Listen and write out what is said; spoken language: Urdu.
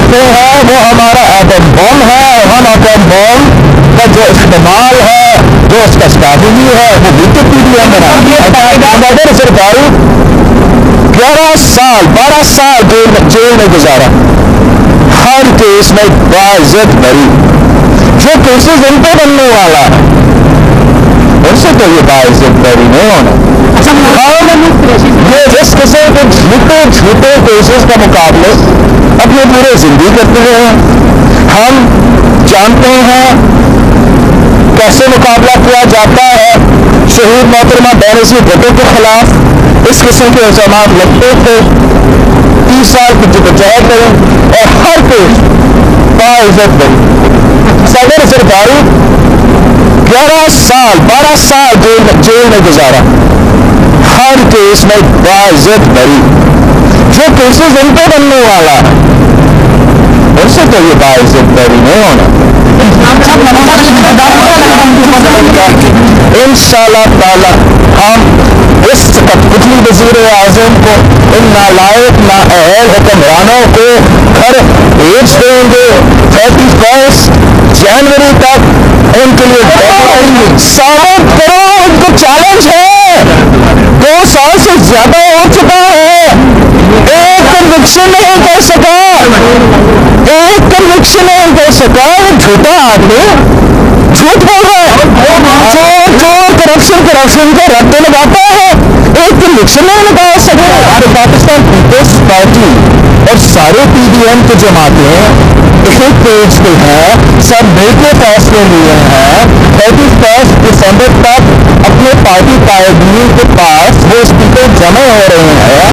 کرتے ہیں وہ ہمارا ایٹم بم ہے، اور ہم ایٹم بم کا جو استعمال ہے، جو اس کا اسٹریٹجی ہے، وہ وکیپیڈیا میں امبیڈکر سرکاری 11 سال 12 سال جیل میں گزارا، ہر کیس میں باعزت بری. جو کیسز ان پہ بننے والا ہے ان سے تو یہ باعزت بری نہیں ہونا. یہ اس قسم کے جھوٹے کیسز کا مقابلے اپنے پورے زندگی کرتے ہیں. ہم جانتے ہیں کیسے مقابلہ کیا جاتا ہے. شہید محترمہ بینظیر بھٹو کے خلاف اس قسم کے الزامات لگتے تھے. 30 سال کی جدوجہد کریں اور ہر کیس باعزت بری. صدر سرکاری 11 سال 12 سال جیل میں گزارا، ہر کیس میں باعزت بری. جو کیسز ان پہ بننے والا ہے ان سے تو یہ باعزت بری نہیں ہونا. انشاءاللہ تعالی ہم اس کٹپٹی وزیر اعظم کو، ان نالائق نااہل حکمرانوں کو گھر بھیج دیں گے. 31 جنوری تک ان کے لیے ثابت کرو. ان کو چیلنج ہے، 2 سال سے زیادہ ہو چکا ہے، ایک کنوکشن نہیں کر سکا، ایک کنوکشن نہیں کر سکا. وہ جھوٹا آدمی جھوٹ بول رہا ہے، جو کرپشن کو رد لگاتا ہے، ایک کنوکشن نہیں لگا سکے. ہمارے پاکستان پیپلز پارٹی اور سارے پی ڈی ایم کی جماعتیں ایک پیج پہ ہیں، سب مل کے فیصلے لیے ہیں. 31 دسمبر تک اپنے پارٹی قائدین کے پاس وہ اسپیکر جمع ہو رہے ہیں.